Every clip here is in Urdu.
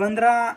15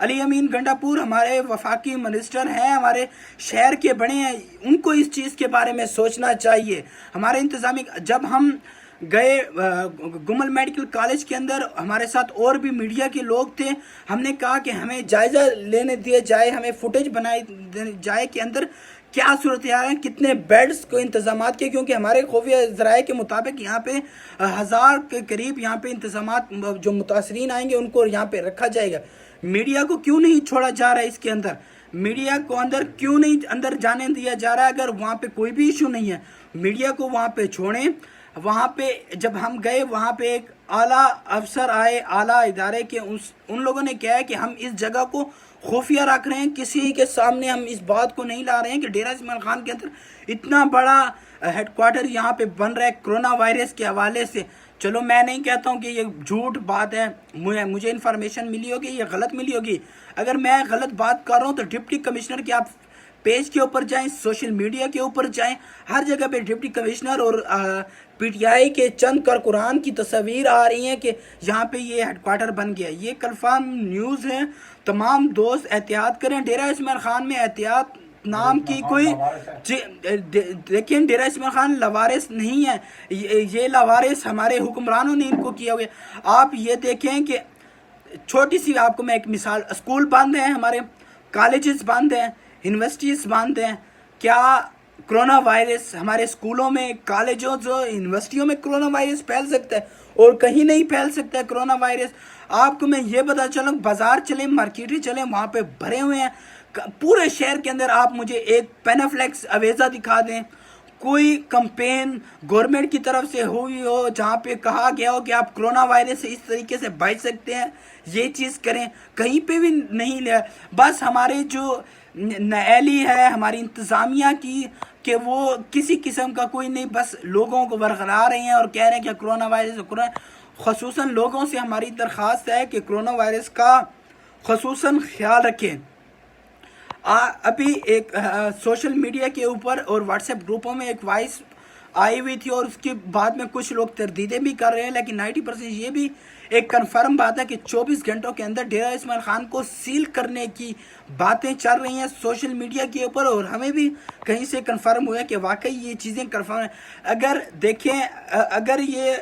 علی امین گنڈاپور ہمارے وفاقی منسٹر ہیں, ہمارے شہر کے بڑے ہیں, ان کو اس چیز کے بارے میں سوچنا چاہیے. ہمارے انتظامی جب ہم گئے گمل میڈیکل کالج کے اندر, ہمارے ساتھ اور بھی میڈیا کے لوگ تھے, ہم نے کہا کہ ہمیں جائزہ لینے دیا جائے, ہمیں فوٹیج بنائی جائے کہ اندر کیا صورتحال ہے, کتنے بیڈز کو انتظامات کے, کیونکہ ہمارے خفیہ ذرائع کے مطابق یہاں پہ 1000 کے قریب یہاں پہ انتظامات جو متاثرین آئیں گے ان کو یہاں پہ رکھا جائے گا. میڈیا کو کیوں نہیں چھوڑا جا رہا ہے اس کے اندر, میڈیا کو اندر کیوں نہیں اندر جانے دیا جا رہا ہے؟ اگر وہاں پہ کوئی بھی ایشو نہیں ہے میڈیا کو وہاں پہ چھوڑیں. وہاں پہ جب ہم گئے وہاں پہ ایک اعلیٰ افسر آئے, اعلیٰ ادارے کے, ان لوگوں نے کہا ہے کہ ہم اس جگہ کو خفیہ رکھ رہے ہیں, کسی کے سامنے ہم اس بات کو نہیں لا رہے ہیں کہ ڈیرہ اسماعیل خان کے اندر اتنا بڑا ہیڈ کوارٹر یہاں پہ بن رہا ہے کرونا وائرس کے حوالے سے. چلو میں نہیں کہتا ہوں کہ یہ جھوٹ بات ہے, مجھے انفارمیشن ملی ہوگی, یہ غلط ملی ہوگی. اگر میں غلط بات کر رہا ہوں تو ڈپٹی کمشنر کے آپ پیج کے اوپر جائیں, سوشل میڈیا کے اوپر جائیں, ہر جگہ پہ ڈپٹی کمشنر اور پی ٹی آئی کے چند کارکنان کی تصاویر آ رہی ہیں کہ یہاں پہ یہ ہیڈ کوارٹر بن گیا. یہ کنفرم نیوز ہے. تمام دوست احتیاط کریں. ڈیرہ اسماعیل خان میں احتیاط نام کی کوئی دیکھیں, ڈیرہ اسماعیل خان لوارث نہیں ہے, یہ لوارث ہمارے حکمرانوں نے ان کو کیا ہوئے. آپ یہ دیکھیں کہ چھوٹی سی آپ کو میں ایک مثال, اسکول بند ہیں, ہمارے کالجز بند ہیں, یونیورسٹیز بند ہیں. کیا کرونا وائرس ہمارے اسکولوں میں, کالجوں, یونیورسٹیوں میں کرونا وائرس پھیل سکتا ہے اور کہیں نہیں پھیل سکتا ہے کرونا وائرس؟ آپ کو میں یہ بتا چلوں, بازار چلیں, مارکیٹیں چلیں, وہاں پہ بھرے ہوئے ہیں پورے شہر کے اندر. آپ مجھے ایک پینافلیکس اویزا دکھا دیں, کوئی کمپین گورنمنٹ کی طرف سے ہوئی ہو جہاں پہ کہا گیا ہو کہ آپ کرونا وائرس سے اس طریقے سے بچ سکتے ہیں, یہ چیز کریں. کہیں پہ بھی نہیں لیا. بس ہمارے جو نااہلی ہے ہماری انتظامیہ کی کہ وہ کسی قسم کا کوئی نہیں, بس لوگوں کو ورغلا رہے ہیں اور کہہ رہے ہیں کہ کرونا وائرس. خصوصاً لوگوں سے ہماری درخواست ہے کہ کرونا وائرس کا خصوصاً خیال رکھیں. ابھی ایک سوشل میڈیا کے اوپر اور واٹس ایپ گروپوں میں ایک وائس آئی ہوئی تھی اور اس کے بعد میں کچھ لوگ تردیدیں بھی کر رہے ہیں, لیکن 90% یہ بھی ایک کنفرم بات ہے کہ 24 گھنٹوں کے اندر ڈیرہ اسماعیل خان کو سیل کرنے کی باتیں چل رہی ہیں سوشل میڈیا کے اوپر, اور ہمیں بھی کہیں سے کنفرم ہوا کہ واقعی یہ چیزیں کنفرم ہیں. اگر دیکھیں, اگر یہ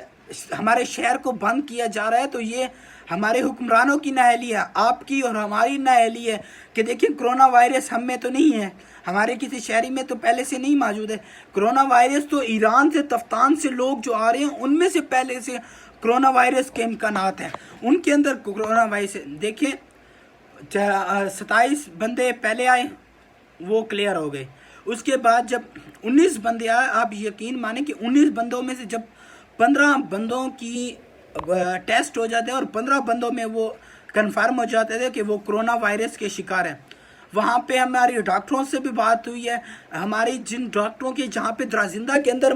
ہمارے شہر کو بند کیا جا رہا ہے تو یہ ہمارے حکمرانوں کی نااہلی ہے, آپ کی اور ہماری نااہلی ہے کہ دیکھیں کرونا وائرس ہم میں تو نہیں ہے, ہمارے کسی شہری میں تو پہلے سے نہیں موجود ہے. کرونا وائرس تو ایران سے, تفتان سے لوگ جو آ رہے ہیں ان میں سے پہلے سے کرونا وائرس کے امکانات ہیں, ان کے اندر کرونا وائرس. دیکھیں 27 بندے پہلے آئے وہ کلیئر ہو گئے, اس کے بعد جب 19 بندے آئے, آپ یقین مانیں کہ 19 بندوں میں سے جب 15 بندوں کی ٹیسٹ ہو جاتے ہیں اور 15 بندوں میں وہ کنفرم ہو جاتے تھے کہ وہ کرونا وائرس کے شکار ہیں. وہاں پہ ہماری ڈاکٹروں سے بھی بات ہوئی ہے, ہماری جن ڈاکٹروں کے جہاں پہ درازندہ کے اندر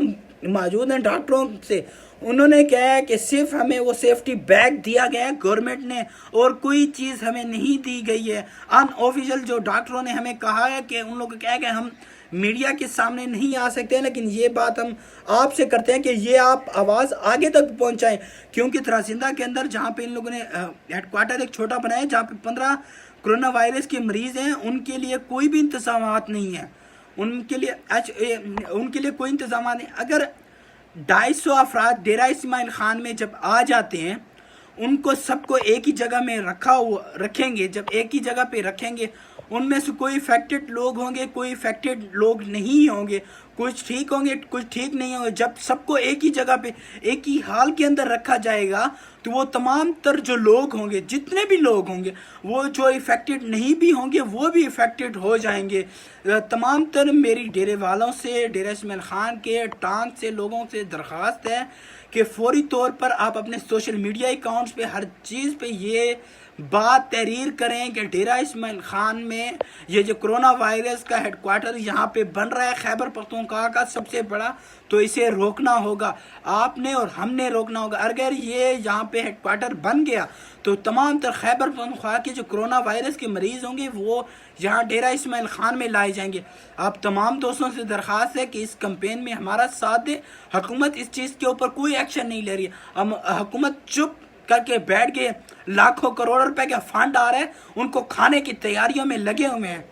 موجود ہیں ڈاکٹروں سے, انہوں نے کہا ہے کہ صرف ہمیں وہ سیفٹی بیگ دیا گیا ہے گورنمنٹ نے, اور کوئی چیز ہمیں نہیں دی گئی ہے. ان آفیشیل جو ڈاکٹروں نے ہمیں کہا ہے کہ ان لوگوں کو کہا ہے کہ ہم میڈیا کے سامنے نہیں آ سکتے ہیں, لیکن یہ بات ہم آپ سے کرتے ہیں کہ یہ آپ آواز آگے تک پہنچائیں, کیونکہ درازندہ کے اندر جہاں پہ ان لوگوں نے ہیڈ کوارٹر ایک چھوٹا بنایا جہاں پہ 15 کرونا وائرس کے مریض ہیں, ان کے لیے کوئی بھی انتظامات نہیں ہیں, ان کے لیے کوئی انتظامات نہیں. اگر 250 افراد ڈیرہ اسماعیل خان میں جب آ جاتے ہیں, ان کو سب کو ایک ہی جگہ میں رکھیں گے, جب ایک ہی جگہ پہ رکھیں گے, ان میں سے کوئی افیکٹڈ لوگ ہوں گے, کوئی افیکٹڈ لوگ نہیں ہوں گے, کچھ ٹھیک ہوں گے, کچھ ٹھیک نہیں ہوں گے. جب سب کو ایک ہی جگہ پہ ایک ہی حال کے اندر رکھا جائے گا تو وہ تمام تر جو لوگ ہوں گے, جتنے بھی لوگ ہوں گے, وہ جو افیکٹڈ نہیں بھی ہوں گے وہ بھی افیکٹڈ ہو جائیں گے. تمام تر میری ڈیرے والوں سے, ڈیرہ اسماعیل خان کے ٹانک سے لوگوں سے درخواست ہے کہ فوری طور پر آپ اپنے سوشل میڈیا اکاؤنٹس پہ ہر چیز پہ یہ بات تحریر کریں کہ ڈیرہ اسماعیل خان میں یہ جو کرونا وائرس کا ہیڈ کوارٹر یہاں پہ بن رہا ہے خیبر پختونخوا کا سب سے بڑا, تو اسے روکنا ہوگا, آپ نے اور ہم نے روکنا ہوگا. اگر یہ یہاں پہ ہیڈ کوارٹر بن گیا تو تمام تر خیبر پختونخوا کے جو کرونا وائرس کے مریض ہوں گے وہ یہاں ڈیرہ اسماعیل خان میں لائے جائیں گے. آپ تمام دوستوں سے درخواست ہے کہ اس کمپین میں ہمارا ساتھ دیں. حکومت اس چیز کے اوپر کوئی ایکشن نہیں لے رہی ہے, حکومت چپ کر کے بیٹھ گئے. لاکھوں کروڑ روپے کا فنڈ آ رہا ہے, ان کو کھانے کی تیاریوں میں لگے ہوئے ہیں.